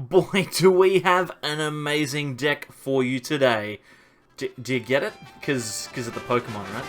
boy, do we have an amazing deck for you today. Do you get it? Because of the Pokemon, right?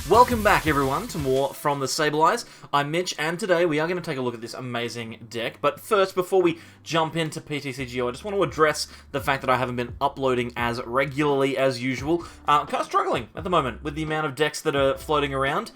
Welcome back, everyone, to more from the Sableyes. I'm Mitch, and today we are going to take a look at this amazing deck. But first, before we jump into PTCGO, I just want to address the fact that I haven't been uploading as regularly as usual. Kind of struggling at the moment with the amount of decks that are floating around.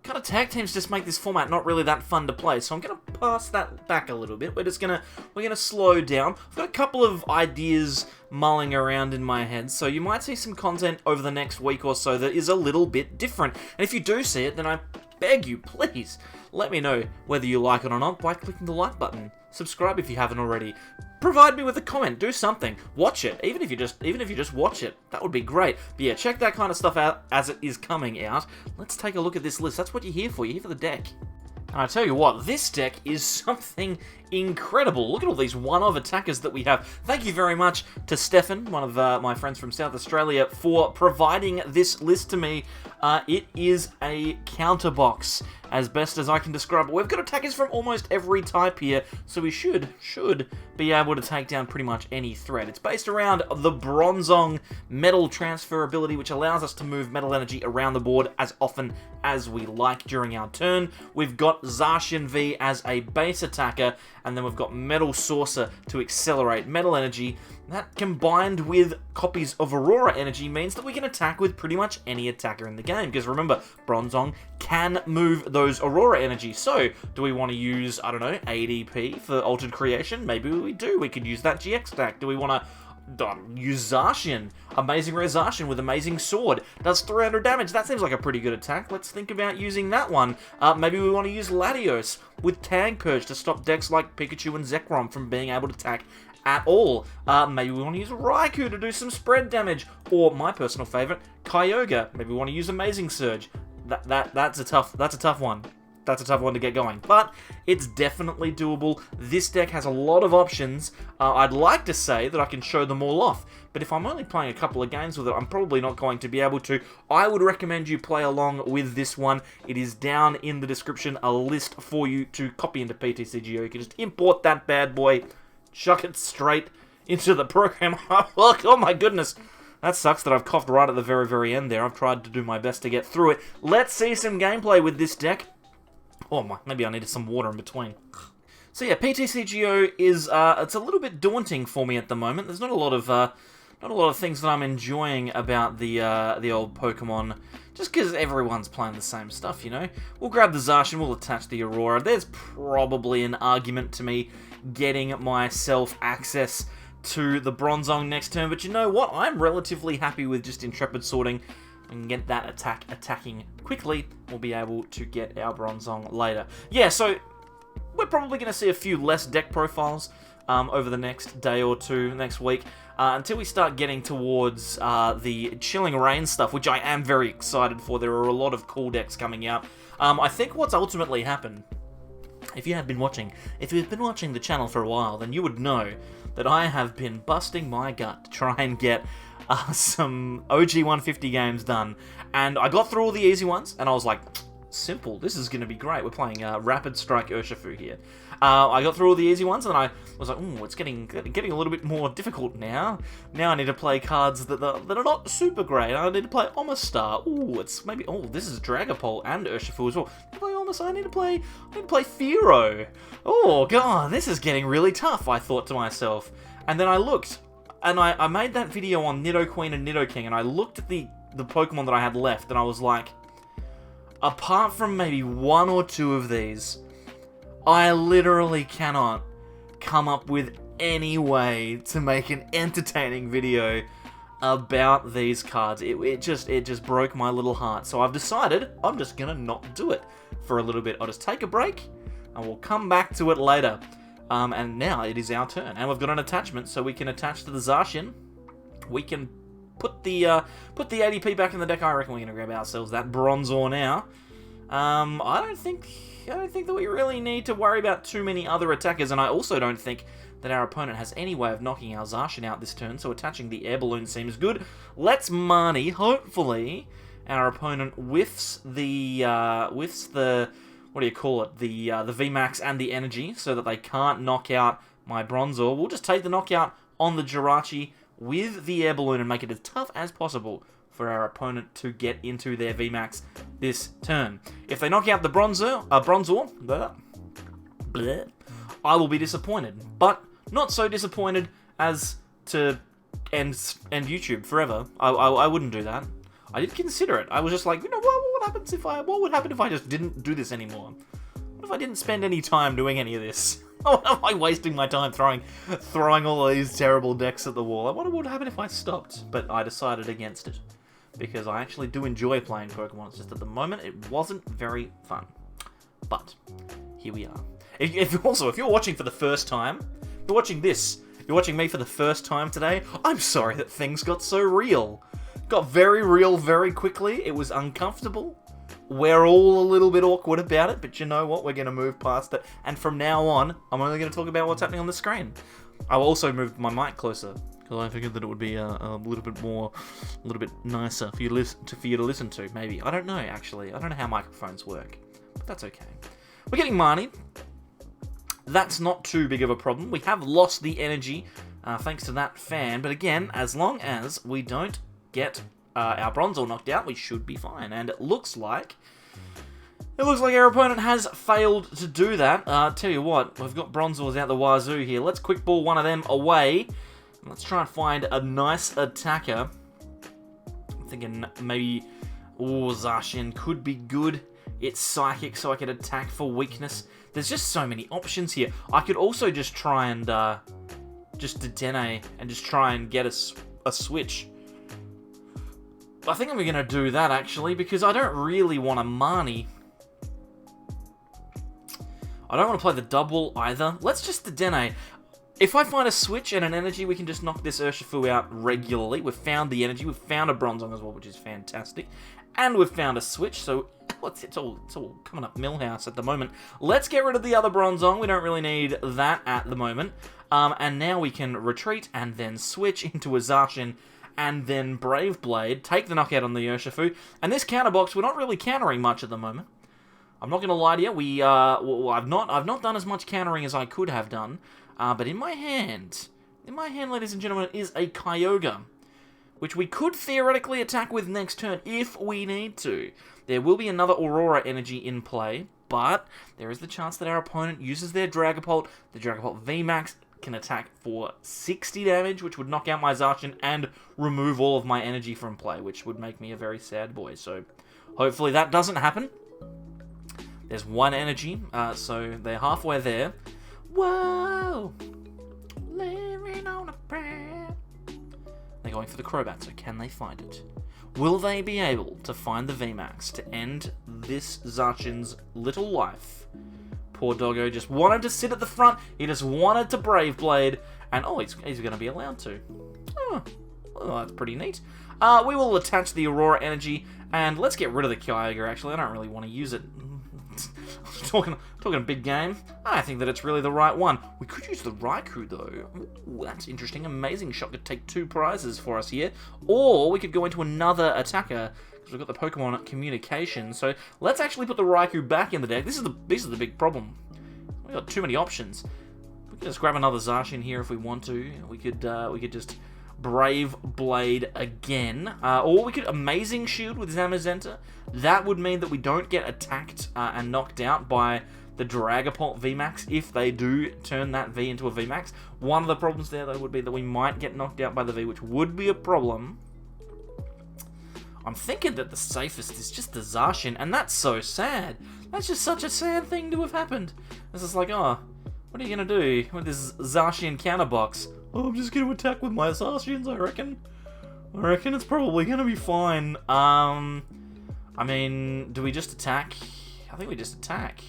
Kind of tag teams just make this format not really that fun to play, so I'm going to pass that back a little bit. We're gonna slow down. I've got a couple of ideas mulling around in my head, so you might see some content over the next week or so that is a little bit different. And if you do see it, then I beg you, please, let me know whether you like it or not by clicking the like button. Subscribe if you haven't already. Provide me with a comment, do something, watch it, even if you just watch it, that would be great. But yeah, check that kind of stuff out as it is coming out. Let's take a look at this list. That's what you're here for the deck. And I tell you what, this deck is something incredible. Look at all these one-of attackers that we have. Thank you very much to Stefan, one of my friends from South Australia, for providing this list to me. It is a counter box, as best as I can describe it. We've got attackers from almost every type here, so we should be able to take down pretty much any threat. It's based around the Bronzong metal transfer ability, which allows us to move metal energy around the board as often as we like during our turn. We've got Zacian V as a base attacker, and then we've got Metal Saucer to accelerate metal energy. That, combined with copies of Aurora energy, means that we can attack with pretty much any attacker in the game. Because remember, Bronzong can move those Aurora energy. So, do we want to use, I don't know, ADP for Altered Creation? Maybe we do. We could use that GX stack. Do we want to use Zacian? Amazing Rare Zacian with Amazing Sword. Does 300 damage. That seems like a pretty good attack. Let's think about using that one. Maybe we want to use Latios with Tag Purge to stop decks like Pikachu and Zekrom from being able to attack at all. Maybe we want to use Raikou to do some spread damage. Or, my personal favourite, Kyogre. Maybe we want to use Amazing Surge. That's a tough one. That's a tough one to get going, but it's definitely doable. This deck has a lot of options. I'd like to say that I can show them all off, but if I'm only playing a couple of games with it, I'm probably not going to be able to. I would recommend you play along with this one. It is down in the description, a list for you to copy into PTCGO. You can just import that bad boy, chuck it straight into the program. Oh my goodness. That sucks that I've coughed right at the very end there. I've tried to do my best to get through it. Let's see some gameplay with this deck. Oh, maybe I needed some water in between. So yeah, PTCGO is it's a little bit daunting for me at the moment. There's not a lot of things that I'm enjoying about the old Pokemon, just because everyone's playing the same stuff, you know. We'll grab the Zacian, we'll attach the Aurora. There's probably an argument to me getting myself access to the Bronzong next turn, but you know what? I'm relatively happy with just Intrepid sorting and get that attacking quickly. We'll be able to get our Bronzong later. Yeah, so we're probably going to see a few less deck profiles over the next day or two, next week, until we start getting towards the Chilling Reign stuff, which I am very excited for. There are a lot of cool decks coming out. I think what's ultimately happened, if you've been watching the channel for a while, then you would know that I have been busting my gut to try and get some OG 150 games done, and I got through all the easy ones, and I was like, simple, this is going to be great. We're playing Rapid Strike Urshifu here. I got through all the easy ones, and I was like, ooh, it's getting a little bit more difficult now. Now I need to play cards that are not super great. I need to play Omastar. Ooh, it's maybe, oh, this is Dragapult and Urshifu as well. I need to play Omastar, I need to play Fearow. Oh god, this is getting really tough, I thought to myself. And then I looked, and I made that video on Nidoqueen and Nidoking, and I looked at the Pokemon that I had left, and I was like, apart from maybe one or two of these, I literally cannot come up with any way to make an entertaining video about these cards. It just broke my little heart. So I've decided I'm just gonna not do it for a little bit. I'll just take a break, and we'll come back to it later. And now it is our turn, and we've got an attachment, so we can attach to the Zacian. We can put the ADP back in the deck. I reckon we're gonna grab ourselves that Bronzor now. I don't think that we really need to worry about too many other attackers, and I also don't think that our opponent has any way of knocking our Zacian out this turn, so attaching the air balloon seems good. Let's Marnie. Hopefully, our opponent whiffs the what do you call it? The VMAX and the energy, so that they can't knock out my Bronzor. We'll just take the knockout on the Jirachi with the air balloon and make it as tough as possible for our opponent to get into their VMAX this turn. If they knock out the Bronzor, I will be disappointed, but not so disappointed as to end YouTube forever. I wouldn't do that. I did consider it. I was just like, you know, what would happen if I just didn't do this anymore? What if I didn't spend any time doing any of this? What am I wasting my time throwing all of these terrible decks at the wall? I wonder what would happen if I stopped, but I decided against it. Because I actually do enjoy playing Pokemon, it's just at the moment it wasn't very fun. But, here we are. If you're watching for the first time, you're watching me for the first time today, I'm sorry that things got so real. Got very real very quickly, it was uncomfortable. We're all a little bit awkward about it, but you know what? We're going to move past it. And from now on, I'm only going to talk about what's happening on the screen. I'll also move my mic closer, because I figured that it would be a little bit nicer for you to listen to, maybe. I don't know, actually. I don't know how microphones work, but that's okay. We're getting Marnie. That's not too big of a problem. We have lost the energy, thanks to that fan, but again, as long as we don't get our Bronzor knocked out, we should be fine. And it looks like our opponent has failed to do that. Tell you what, we've got Bronzors out the wazoo here. Let's quick ball one of them away. Let's try and find a nice attacker. I'm thinking maybe, Zacian could be good. It's psychic, so I could attack for weakness. There's just so many options here. I could also just try and just Dedenne and just try and get a switch. I think I'm going to do that, actually, because I don't really want a Marnie. I don't want to play the Dubwool either. Let's just Dedenne. If I find a switch and an energy, we can just knock this Urshifu out regularly. We've found the energy. We've found a Bronzong as well, which is fantastic. And we've found a switch, so it's all coming up Millhouse at the moment. Let's get rid of the other Bronzong. We don't really need that at the moment. And now we can retreat and then switch into a Zacian and then Brave Blade, take the knockout on the Urshifu. And this counterbox, we're not really countering much at the moment. I'm not going to lie to you. I've not done as much countering as I could have done. But in my hand, ladies and gentlemen, is a Kyogre, which we could theoretically attack with next turn if we need to. There will be another Aurora energy in play, but there is the chance that our opponent uses their Dragapult. The Dragapult VMAX can attack for 60 damage, which would knock out my Zacian and remove all of my energy from play, which would make me a very sad boy. So hopefully that doesn't happen. There's one energy, so they're halfway there. Whoa! Living on a prayer. They're going for the Crobat, so can they find it? Will they be able to find the VMAX to end this Zacian's little life? Poor doggo just wanted to sit at the front. He just wanted to Brave Blade. And, he's going to be allowed to. Oh, well, that's pretty neat. We will attach the Aurora energy. And let's get rid of the Kyogre, actually. I don't really want to use it. talking a big game. I think that it's really the right one. We could use the Raikou, though. Ooh, that's interesting. Amazing Shot could take 2 prizes for us here. Or we could go into another attacker, because we've got the Pokemon communication. So let's actually put the Raikou back in the deck. This is the big problem. We've got too many options. We could just grab another Zacian here if we want to. We could just Brave Blade again. Or we could Amazing Shield with Zamazenta. That would mean that we don't get attacked and knocked out by the Dragapult VMAX if they do turn that V into a VMAX. One of the problems there, though, would be that we might get knocked out by the V, which would be a problem. I'm thinking that the safest is just the Zacian, and that's so sad. That's just such a sad thing to have happened. It's just like, what are you going to do with this Zacian counterbox? I'm just going to attack with my Zacians, I reckon. I reckon it's probably going to be fine. I mean, do we just attack? I think we just attack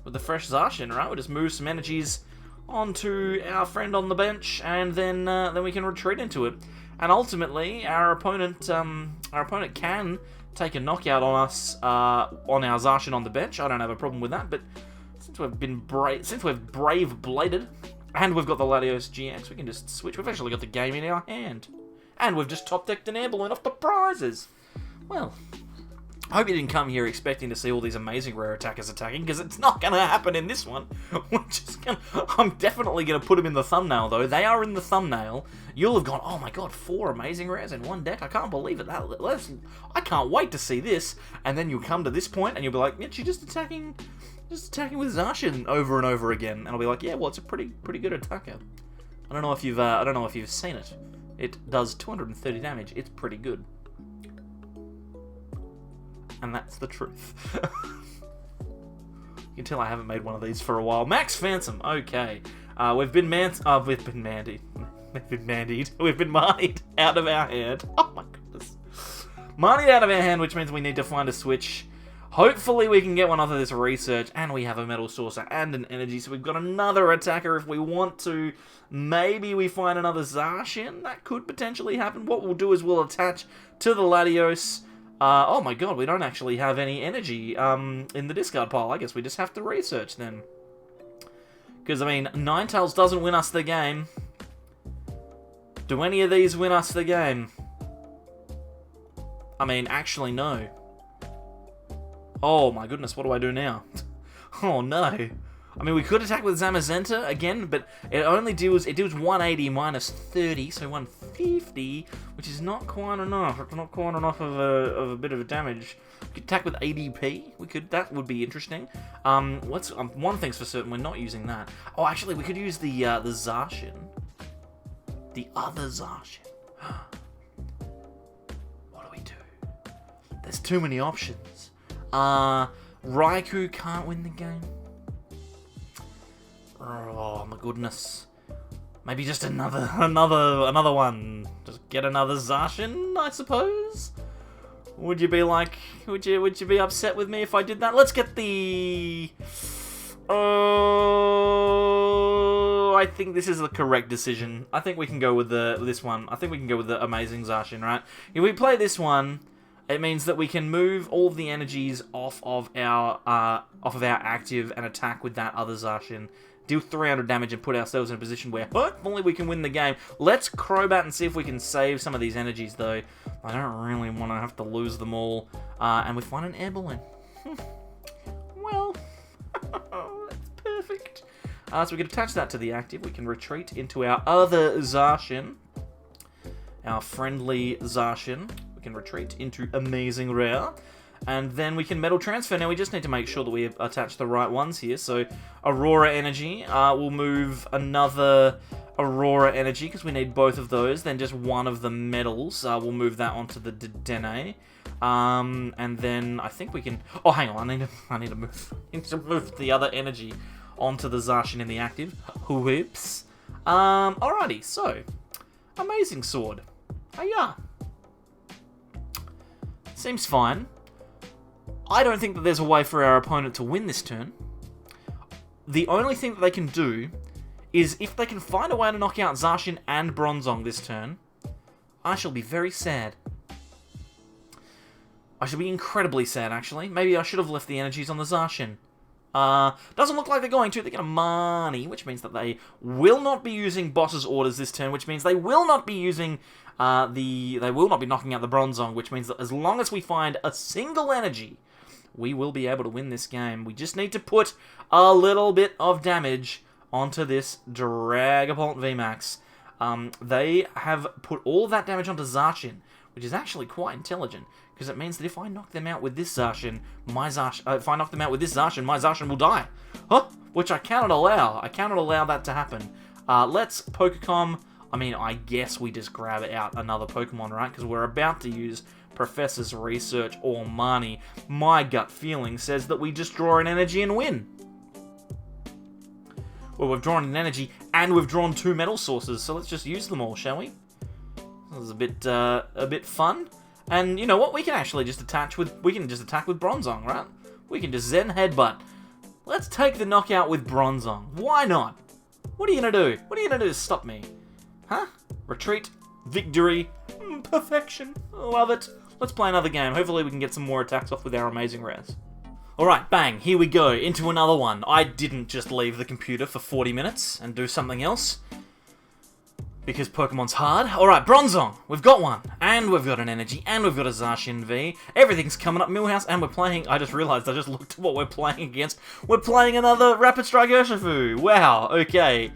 with the fresh Zacian, right? We just move some energies onto our friend on the bench, and then we can retreat into it. And ultimately, our opponent can take a knockout on us on our Zacian on the bench. I don't have a problem with that, but since we've Brave Bladed, And we've got the Latios-GX. We can just switch. We've actually got the game in our hand. And we've just top-decked an air balloon off the prizes. Well, I hope you didn't come here expecting to see all these amazing rare attackers attacking, because it's not going to happen in this one. I'm definitely going to put them in the thumbnail, though. They are in the thumbnail. You'll have gone, oh my god, 4 amazing rares in one deck. I can't believe it. I can't wait to see this. And then you'll come to this point, and you'll be like, yeah, she's just attacking with Zacian over and over again. And I'll be like, yeah, well, it's a pretty good attacker. I don't know if you've seen it. It does 230 damage. It's pretty good. And that's the truth. You can tell I haven't made one of these for a while. Max Phantom, okay. We've been mandied. We've been Marnied out of our hand. Oh my goodness. Marnied out of our hand, which means we need to find a switch. Hopefully we can get one off of this research, and we have a Metal Saucer and an Energy, so we've got another attacker if we want to. Maybe we find another Zacian. That could potentially happen. What we'll do is we'll attach to the Latios. Oh my god, we don't actually have any energy in the discard pile. I guess we just have to research then. Because, I mean, Ninetales doesn't win us the game. Do any of these win us the game? I mean, actually, no. Oh my goodness, what do I do now? Oh no. I mean, we could attack with Zamazenta again, but it deals 180 minus 30, so 150, which is not quite enough. It's not quite enough of a bit of a damage. We could attack with ADP. That would be interesting. One thing's for certain, we're not using that. Oh, actually, we could use the Zacian. The other Zacian. What do we do? There's too many options. Raikou can't win the game. Oh my goodness. Maybe just another one. Just get another Zacian, I suppose. Would you be like, would you be upset with me if I did that? Let's get the... Oh, I think this is the correct decision. I think we can go with this one. I think we can go with the amazing Zacian, right? If we play this one, it means that we can move all of the energies off of our active and attack with that other Zacian. Deal 300 damage and put ourselves in a position where hopefully we can win the game. Let's Crobat and see if we can save some of these energies, though. I don't really want to have to lose them all. And we find an air balloon. Well, that's perfect. So we can attach that to the active. We can retreat into our other Zacian. Our friendly Zacian. We can retreat into Amazing Rare. And then we can Metal Transfer. Now we just need to make sure that we attach the right ones here. So Aurora Energy, we'll move another Aurora Energy because we need both of those. Then just one of the metals, we'll move that onto the Dedenne. And then I think we can... Oh, hang on, I need to move the other energy onto the Zacian in the active. Whoops. Alrighty, so Amazing Sword. Oh yeah. Seems fine. I don't think that there's a way for our opponent to win this turn. The only thing that they can do is if they can find a way to knock out Zacian and Bronzong this turn, I shall be very sad. I shall be incredibly sad, actually. Maybe I should have left the energies on the Zacian. Doesn't look like they're going to. They're going to Marnie, which means that they will not be using boss's orders this turn, which means they will not be using they will not be knocking out the Bronzong, which means that as long as we find a single energy, we will be able to win this game. We just need to put a little bit of damage onto this Dragapult VMAX. They have put all of that damage onto Zacian, which is actually quite intelligent, because it means that if I knock them out with this Zacian, my Zacian will die. Huh? Which I cannot allow. I cannot allow that to happen. Let's Pokecom. I mean, I guess we just grab out another Pokemon, right? Because we're about to use Professor's Research or Marnie. My gut feeling says that we just draw an energy and win. Well, we've drawn an energy and we've drawn 2 metal sources, so let's just use them all, shall we? This is a bit fun. And you know what? We can actually just attack with Bronzong, right? We can just Zen Headbutt. Let's take the knockout with Bronzong. Why not? What are you gonna do? What are you gonna do to stop me? Huh? Retreat, victory, perfection. Love it. Let's play another game. Hopefully we can get some more attacks off with our amazing rares. Alright, bang, here we go, into another one. I didn't just leave the computer for 40 minutes and do something else, because Pokemon's hard. Alright, Bronzong, we've got one, and we've got an Energy, and we've got a Zacian V. Everything's coming up Millhouse, and we're playing, I just realised, I just looked at what we're playing against. We're playing another Rapid Strike Urshifu. Wow, okay.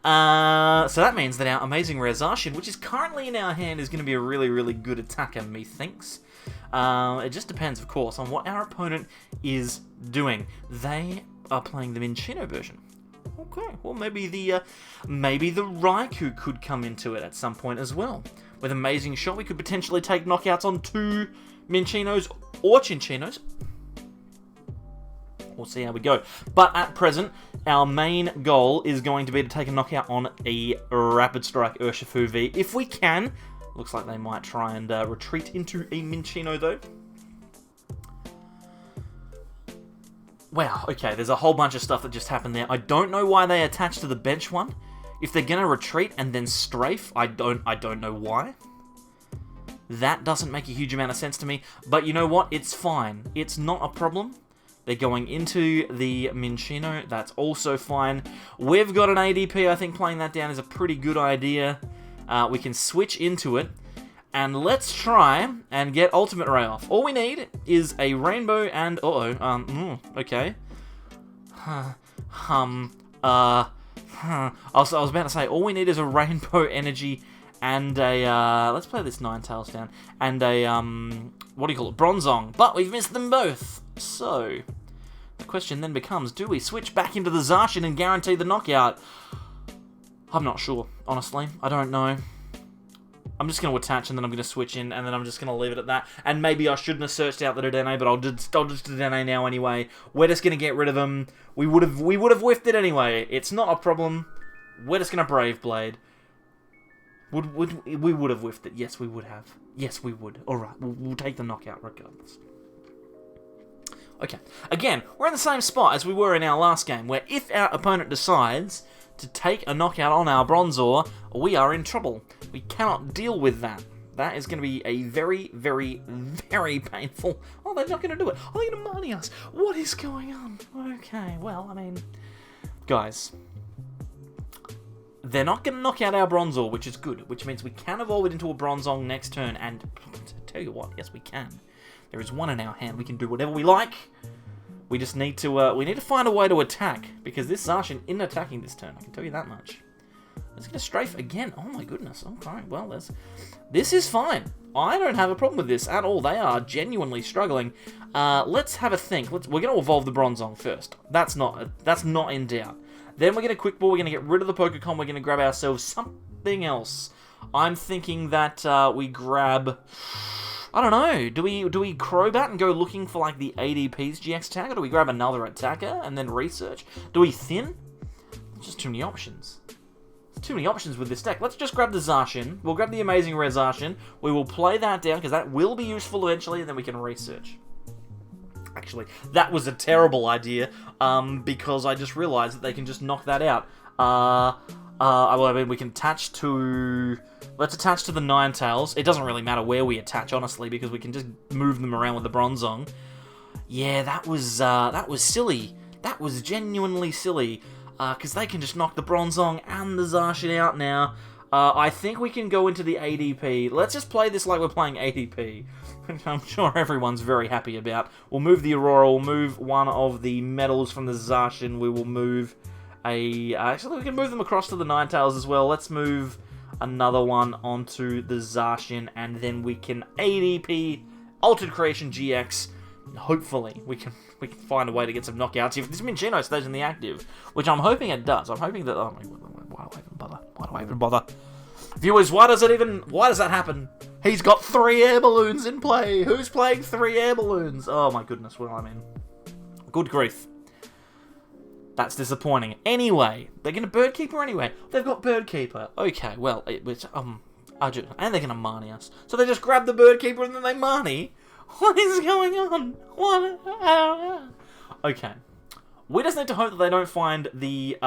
So that means that our amazing rare Zacian, which is currently in our hand, is going to be a really, really good attacker, methinks. It just depends, of course, on what our opponent is doing. They are playing the Minccino version. Okay, well maybe the Raikou could come into it at some point as well. With Amazing Shot, we could potentially take knockouts on 2 Minccinos or Cinchinos. We'll see how we go. But at present, our main goal is going to be to take a knockout on a Rapid Strike Urshifu V. If we can. Looks like they might try and retreat into a Minccino though. Wow, okay, there's a whole bunch of stuff that just happened there. I don't know why they attached to the bench one. If they're gonna retreat and then strafe, I don't know why. That doesn't make a huge amount of sense to me, but you know what? It's fine. It's not a problem. They're going into the Minccino. That's also fine. We've got an ADP. I think playing that down is a pretty good idea. We can switch into it. And let's try and get Ultimate Ray off. All we need is a Rainbow and... okay. I was about to say, all we need is a Rainbow Energy and a... let's play this Ninetales down. And a, what do you call it? Bronzong. But we've missed them both. So, the question then becomes, do we switch back into the Zacian and guarantee the knockout? I'm not sure, honestly. I don't know. I'm just going to attach and then I'm going to switch in and then I'm just going to leave it at that. And maybe I shouldn't have searched out the Dedenne, but I'll just Dedenne now anyway. We're just going to get rid of them. We would have whiffed it anyway. It's not a problem. We're just going to Brave Blade. We would have whiffed it. Yes, we would have. Yes, we would. Alright, we'll take the knockout regardless. Okay. Again, we're in the same spot as we were in our last game, where if our opponent decides to take a knockout on our Bronzor, we are in trouble. We cannot deal with that. That is going to be a very, very, very painful... Oh, they're not going to do it. Oh, they're going to Marnie us. What is going on? Okay, well, I mean... Guys. They're not going to knock out our Bronzor, which is good. Which means we can evolve it into a Bronzong next turn. And, tell you what, yes we can. There is one in our hand. We can do whatever we like. We just need to find a way to attack, because this Zacian isn't attacking this turn, I can tell you that much. Let's get a strafe again. Oh my goodness. Okay, well, this is fine. I don't have a problem with this at all. They are genuinely struggling. Let's have a think. We're going to evolve the Bronzong first. That's not in doubt. Then we're going to Quick Ball. We're going to get rid of the Pokecom. We're going to grab ourselves something else. I'm thinking that we grab... I don't know, do we Crobat and go looking for like the ADP's GX tag, or do we grab another attacker and then research? Do we thin? There's just too many options. There's too many options with this deck. Let's just grab the Zacian. We'll grab the amazing rare Zacian. We will play that down, because that will be useful eventually, and then we can research. Actually, that was a terrible idea, because I just realized that they can just knock that out. Well, I mean, we can attach to... Let's attach to the Ninetales. It doesn't really matter where we attach, honestly, because we can just move them around with the Bronzong. Yeah, that was silly. That was genuinely silly, because they can just knock the Bronzong and the Zacian out now. I think we can go into the ADP. Let's just play this like we're playing ADP, which I'm sure everyone's very happy about. We'll move the Aurora. We'll move one of the medals from the Zacian. We will move a... actually, we can move them across to the Ninetales as well. Let's move another one onto the Zacian, and then we can ADP Altered Creation GX. Hopefully, we can find a way to get some knockouts if this Minccino stays in the active, which I'm hoping it does. I'm hoping that... Oh my god, why do I even bother? Why do I even bother? Viewers, why does that happen? He's got 3 air balloons in play. Who's playing 3 air balloons? Oh my goodness, well, I mean, good grief. That's disappointing. Anyway, they're going to Bird Keeper anyway. They've got Bird Keeper. Okay, well, and they're going to Marnie us. So they just grab the Bird Keeper and then they Marnie? What is going on? What? Okay. We just need to hope that they don't find the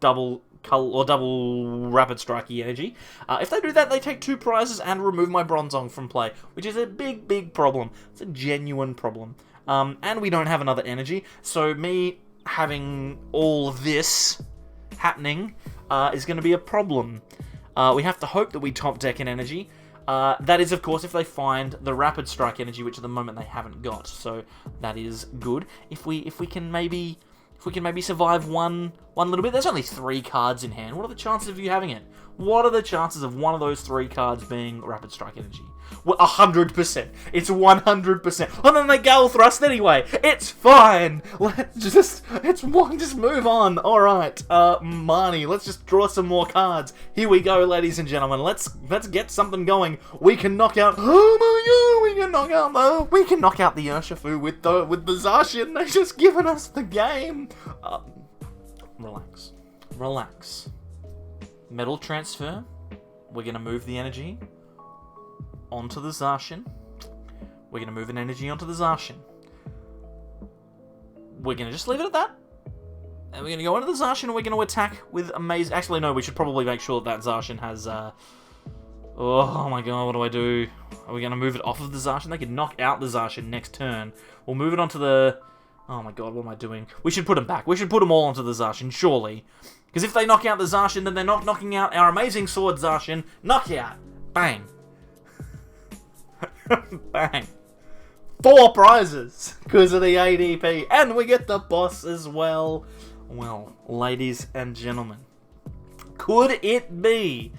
double Rapid Strikey energy. If they do that, they take 2 prizes and remove my Bronzong from play, which is a big, big problem. It's a genuine problem. and we don't have another energy, so me having all this happening is going to be a problem. We have to hope that we top deck in energy. That is, of course, if they find the Rapid Strike energy, which at the moment they haven't got. So that is good. If we can maybe survive one little bit. There's only 3 cards in hand. What are the chances of you having it? What are the chances of one of those 3 cards being Rapid Strike energy? Well, 100%. It's 100%. Oh, then they Gale Thrust anyway. It's fine. Just move on. All right, Marnie. Let's just draw some more cards. Here we go, ladies and gentlemen. Let's get something going. We can knock out. Oh my God! We can knock out the Urshifu with the Zacian. They've just given us the game. Relax. Metal transfer. We're gonna move the energy onto the Zacian. We're going to move an energy onto the Zacian. We're going to just leave it at that. And we're going to go into the Zacian and we're going to attack with amazing... Actually, no, we should probably make sure that Zacian has... Oh my god, what do I do? Are we going to move it off of the Zacian? They could knock out the Zacian next turn. We'll move it onto the... Oh my god, what am I doing? We should put them back. We should put them all onto the Zacian, surely. Because if they knock out the Zacian, then they're not knocking out our amazing sword Zacian. Knockout! Bang! Bang. 4 prizes because of the ADP, and we get the boss as well. Well, ladies and gentlemen, could it be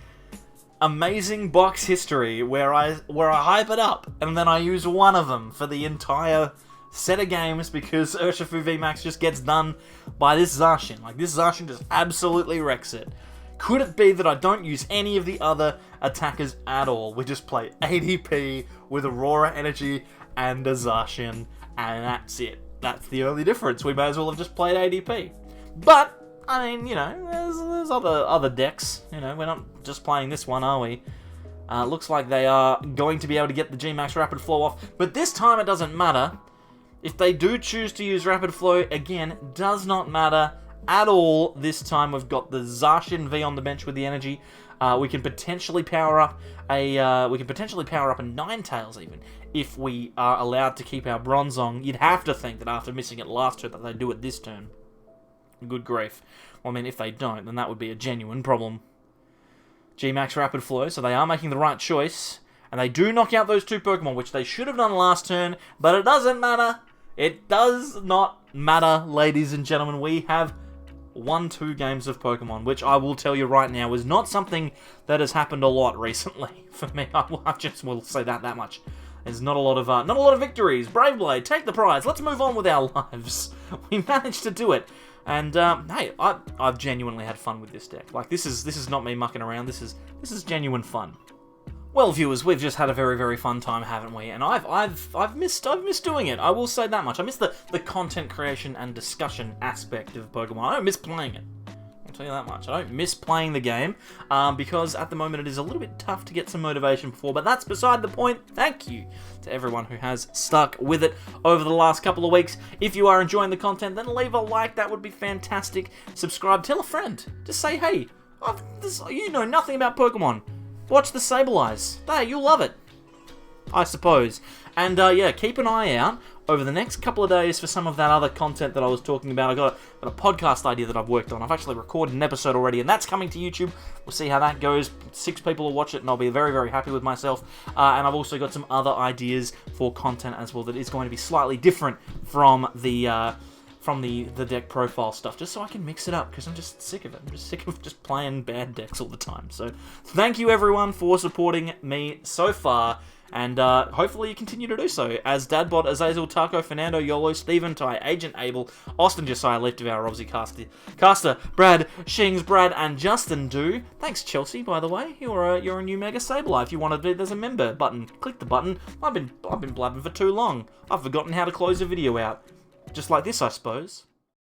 amazing box history where I hype it up and then I use one of them for the entire set of games because Urshifu VMAX just gets done by this Zacian? Like, this Zacian just absolutely wrecks it. Could it be that I don't use any of the other attackers at all? We just play ADP with Aurora Energy and a Zacian, and that's it. That's the only difference. We may as well have just played ADP. But, I mean, you know, there's other decks. You know, we're not just playing this one, are we? Looks like they are going to be able to get the G-Max Rapid Flow off, but this time it doesn't matter. If they do choose to use Rapid Flow, again, does not matter at all. This time we've got the Zacian V on the bench with the energy. We can potentially power up a Ninetales even if we are allowed to keep our Bronzong. You'd have to think that after missing it last turn that they do it this turn. Good grief. Well, I mean, if they don't, then that would be a genuine problem. G-Max Rapid Flow, so they are making the right choice, and they do knock out those 2 Pokemon, which they should have done last turn, but it doesn't matter. It does not matter, ladies and gentlemen. We have won 2 games of Pokemon, which I will tell you right now is not something that has happened a lot recently for me. I just will say that much. There's not a lot of victories. Brave Blade, take the prize. Let's move on with our lives. We managed to do it, and hey, I've genuinely had fun with this deck. Like, this is not me mucking around. This is genuine fun. Well, viewers, we've just had a very, very fun time, haven't we? And I've missed doing it. I will say that much. I miss the content creation and discussion aspect of Pokemon. I don't miss playing it. I'll tell you that much. I don't miss playing the game because at the moment it is a little bit tough to get some motivation for. But that's beside the point. Thank you to everyone who has stuck with it over the last couple of weeks. If you are enjoying the content, then leave a like. That would be fantastic. Subscribe. Tell a friend. Just say, hey, you know nothing about Pokemon. Watch the Sableyes. Hey, you'll love it, I suppose. And yeah, keep an eye out over the next couple of days for some of that other content that I was talking about. I got a podcast idea that I've worked on. I've actually recorded an episode already, and that's coming to YouTube. We'll see how that goes. 6 people will watch it, and I'll be very, very happy with myself. And I've also got some other ideas for content as well that is going to be slightly different from the deck profile stuff, just so I can mix it up, because I'm just sick of it. I'm just sick of just playing bad decks all the time. So thank you everyone for supporting me so far, and hopefully you continue to do so. As Dadbot, Azazel, Taco, Fernando, Yolo, Stephen, Ty, Agent Abel, Austin, Josiah, Left of Our, Robsy, Caster, Brad, Shings, Brad, and Justin do. Thanks, Chelsea, by the way. You're a new Mega Sableye. If you want to do, there's a member button. Click the button. I've been blabbing for too long. I've forgotten how to close a video out. Just like this, I suppose.